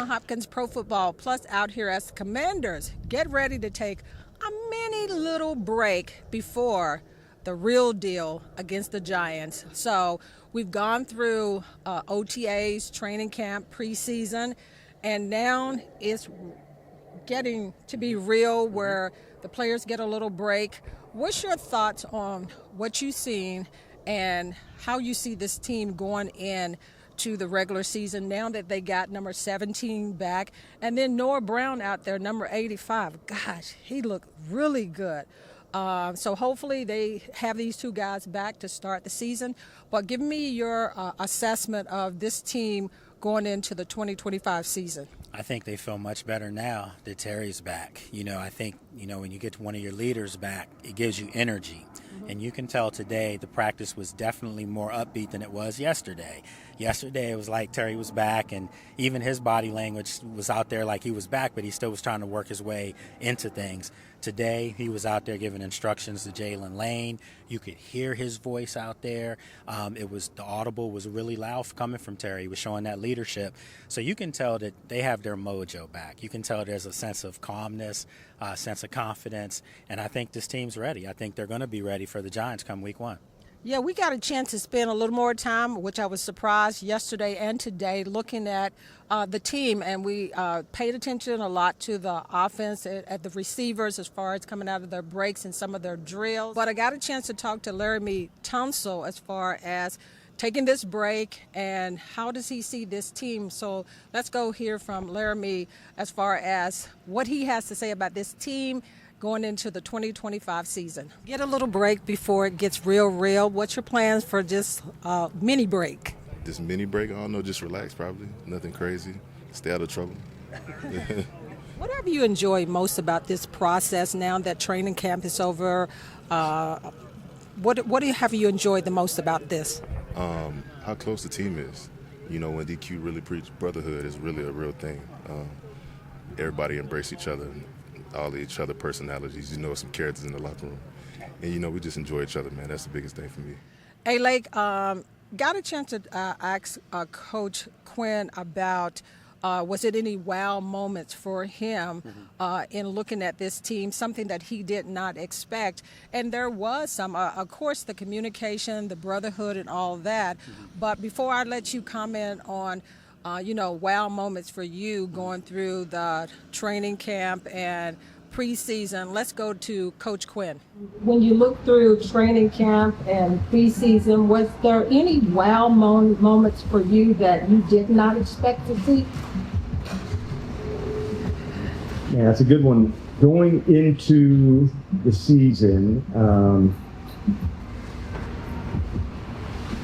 Hopkins Pro Football Plus out here as Commanders get ready to take a mini little break before the real deal against the Giants. So we've gone through OTAs, training camp, preseason, and now it's getting to be real where the players get a little break. What's your thoughts on what you've seen and how you see this team going in to the regular season now that they got number 17 back, and then Noah Brown out there, number 85. Gosh, he looked really good. So hopefully they have these two guys back to start the season. But give me your assessment of this team going into the 2025 season. I think they feel much better now that Terry's back. I think, when you get one of your leaders back, it gives you energy. And you can tell today the practice was definitely more upbeat than it was yesterday. Yesterday it was like Terry was back, and even his body language was out there like he was back, but he still was trying to work his way into things. Today he was out there giving instructions to Jalen Lane. You could hear his voice out there. The audible was really loud coming from Terry. He was showing that leadership. So you can tell that they have their mojo back. You can tell there's a sense of calmness, a sense of confidence, and I think this team's ready. I think they're going to be ready for the Giants come week 1. Yeah, we got a chance to spend a little more time, which I was surprised yesterday and today, looking at the team, and we paid attention a lot to the offense at the receivers as far as coming out of their breaks and some of their drills. But I got a chance to talk to Laramie Tunsil as far as taking this break and how does he see this team. So let's go hear from Laramie as far as what he has to say about this team going into the 2025 season. Get a little break before it gets real. What's your plans for this mini break? This mini break, I don't know, just relax probably. Nothing crazy. Stay out of trouble. What have you enjoyed most about this process now that training camp is over? What have you enjoyed the most about this? How close the team is. When DQ really preached brotherhood is really a real thing. Everybody embrace each other. All each other personalities, some characters in the locker room. And, we just enjoy each other, man. That's the biggest thing for me. Hey, Lake, got a chance to ask Coach Quinn about was it any wow moments for him in looking at this team, something that he did not expect. And there was some, of course, the communication, the brotherhood and all that. But before I let you comment on wow moments for you going through the training camp and preseason, let's go to Coach Quinn. When you look through training camp and preseason, was there any wow moments for you that you did not expect to see? Yeah, that's a good one. Going into the season,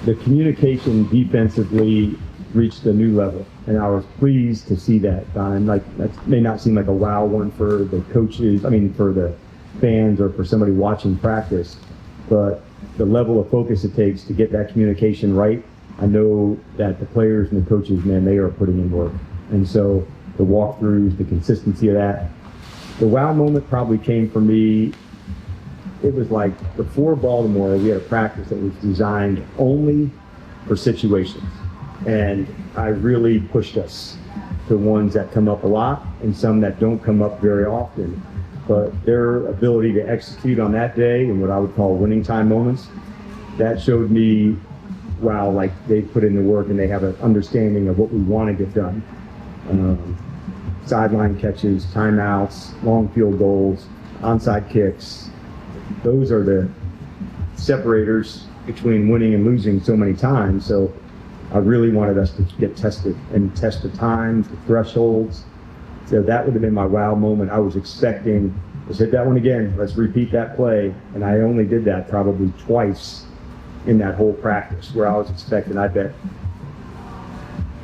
the communication defensively reached a new level, and I was pleased to see that. That may not seem like a wow one for the coaches, for the fans or for somebody watching practice, but the level of focus it takes to get that communication right, I know that the players and the coaches, man, they are putting in work. And so the walkthroughs, the consistency of that. The wow moment probably came for me, it was like before Baltimore, we had a practice that was designed only for situations. And I really pushed us to ones that come up a lot and some that don't come up very often. But their ability to execute on that day and what I would call winning time moments, that showed me, wow, like they put in the work and they have an understanding of what we want to get done. Sideline catches, timeouts, long field goals, onside kicks. Those are the separators between winning and losing so many times. So I really wanted us to get tested and test the times, the thresholds. So that would have been my wow moment. I was expecting, let's hit that one again, let's repeat that play. And I only did that probably twice in that whole practice, where I was expecting, I bet,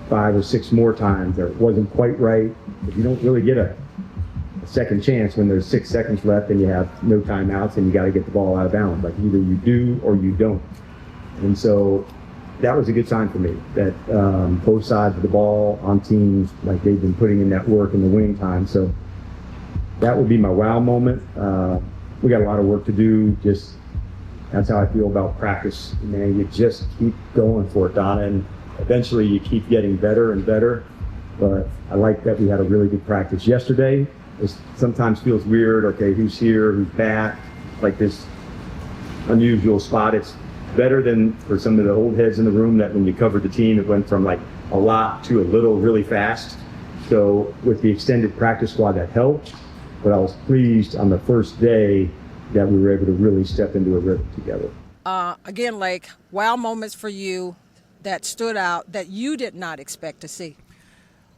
5 or 6 more times that it wasn't quite right. But you don't really get a second chance when there's 6 seconds left and you have no timeouts and you got to get the ball out of bounds. Like either you do or you don't. And so that was a good sign for me that both sides of the ball on teams, like they've been putting in that work in the winning time. So that would be my wow moment. We got a lot of work to do. Just that's how I feel about practice. Man, you just keep going for it, Donna, and eventually you keep getting better and better. But I like that we had a really good practice yesterday. It sometimes feels weird. Okay, who's here? Who's back? Like this unusual spot. It's better than for some of the old heads in the room that when you covered the team, it went from like a lot to a little really fast. So with the extended practice squad, that helped. But I was pleased on the first day that we were able to really step into a rhythm together. Again, like wow moments for you that stood out that you did not expect to see.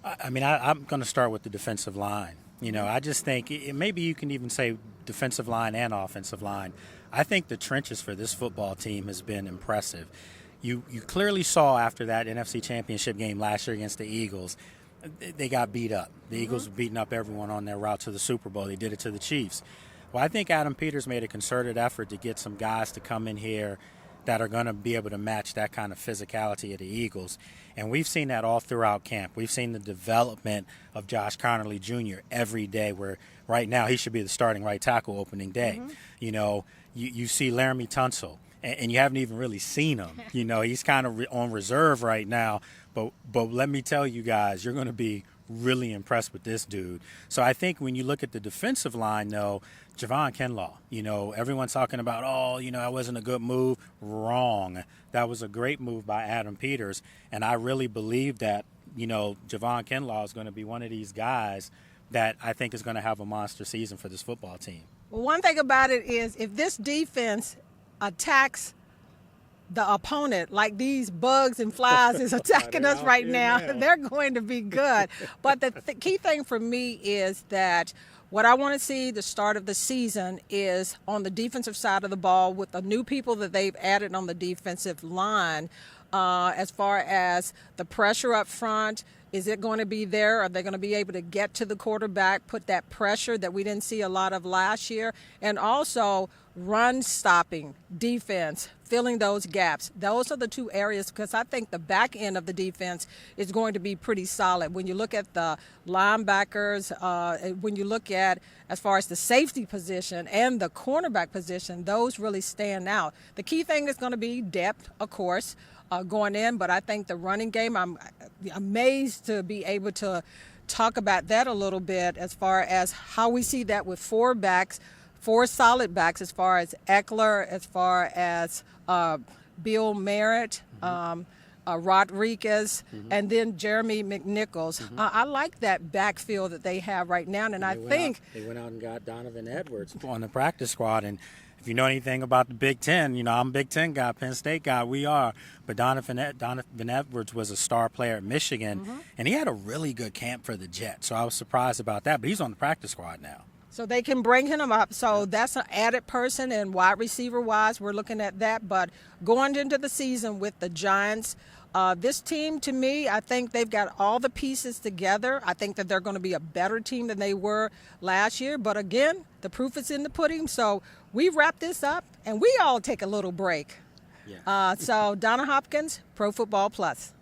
I mean, I'm going to start with the defensive line. You know, I just think maybe you can even say defensive line and offensive line. I think the trenches for this football team has been impressive. You clearly saw after that NFC Championship game last year against the Eagles, they got beat up. The Eagles were beating up everyone on their route to the Super Bowl. They did it to the Chiefs. Well, I think Adam Peters made a concerted effort to get some guys to come in here that are going to be able to match that kind of physicality of the Eagles. And we've seen that all throughout camp. We've seen the development of Josh Connerly Jr. every day, where right now he should be the starting right tackle opening day. You know, you see Laramie Tunsil, and you haven't even really seen him. You know, he's kind of on reserve right now. But let me tell you guys, you're going to be really impressed with this dude. So I think when you look at the defensive line, though, Javon Kinlaw, you know, everyone's talking about, oh, you know, that wasn't a good move. Wrong. That was a great move by Adam Peters. And I really believe that, you know, Javon Kinlaw is going to be one of these guys that I think is going to have a monster season for this football team. Well, one thing about it is if this defense attacks the opponent like these bugs and flies is attacking us right now, they're going to be good. But the key thing for me is that what I want to see the start of the season is on the defensive side of the ball with the new people that they've added on the defensive line. As far as the pressure up front, is it going to be there? Are they going to be able to get to the quarterback, put that pressure that we didn't see a lot of last year? And also run stopping, defense, filling those gaps. Those are the two areas, because I think the back end of the defense is going to be pretty solid. When you look at the linebackers, when you look at as far as the safety position and the cornerback position, those really stand out. The key thing is going to be depth, of course, going in, but I think the running game, I'm amazed to be able to talk about that a little bit as far as how we see that with four solid backs, as far as Eckler, as far as Bill Merritt, Rodriguez, and then Jeremy McNichols. I like that backfield that they have right now, and I think they went out and got Donovan Edwards on the practice squad. And if you know anything about the Big Ten, you know, I'm a Big Ten guy, Penn State guy, we are. But Donovan Edwards was a star player at Michigan, and he had a really good camp for the Jets. So I was surprised about that. But he's on the practice squad now. So they can bring him up. So that's an added person, and wide receiver-wise, we're looking at that. But going into the season with the Giants, this team, to me, I think they've got all the pieces together. I think that they're going to be a better team than they were last year. But again, the proof is in the pudding. So we wrap this up, and we all take a little break. Yeah. So Donna Hopkins, Pro Football Plus.